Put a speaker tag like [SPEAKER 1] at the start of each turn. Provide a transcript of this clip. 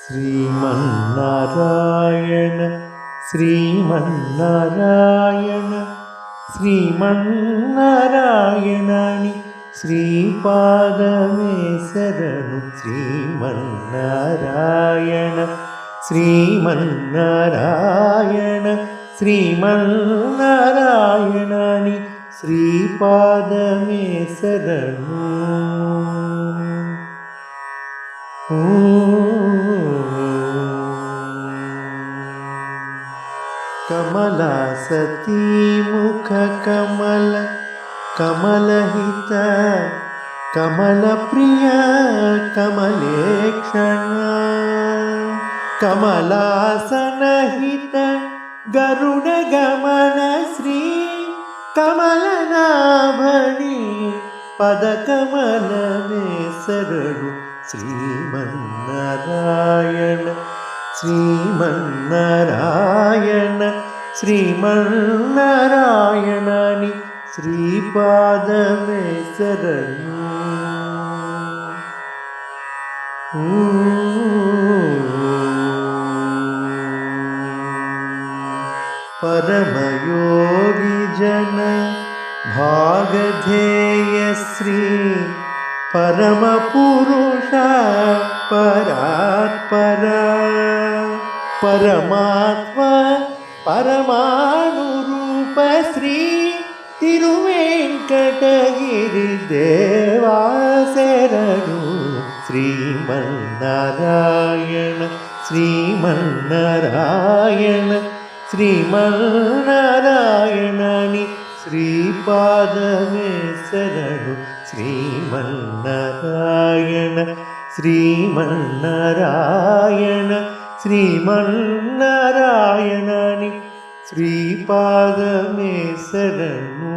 [SPEAKER 1] శ్రీమన్నారాయణ శ్రీమన్నారాయణ శ్రీమన్నారాయణని శ్రీపాదమే శరణు. శ్రీమన్నారాయణ శ్రీమన్నారాయణ శ్రీమన్నారాయణని శ్రీపాదమే శరణు. కమలాసతీ ముఖ కమల కమలహిత కమల ప్రియ కమలేక్షణ కమలాసనహిత గరుడ గమన శ్రీ కమలనాభని పదకమలమే శరణు. శ్రీమన్నారాయణ శ్రీమన్నారాయణ శ్రీమన్నారాయణని శ్రీపాదమే శరణు. పరమయోగి జన భాగధేయ శ్రీ పరమ పురుష పరాత్పర పరమాత్మ పరమాణు రూప శ్రీ తిరువేంకటగిరి దేవా శరణు. శ్రీమన్నారాయణ శ్రీమన్నారాయణ శ్రీమన్నారాయణని శ్రీపాదమే శరణు. శ్రీమన్నారాయణ శ్రీమన్నారాయణ శ్రీమన్నారాయణని శ్రీపాదమే శరణు.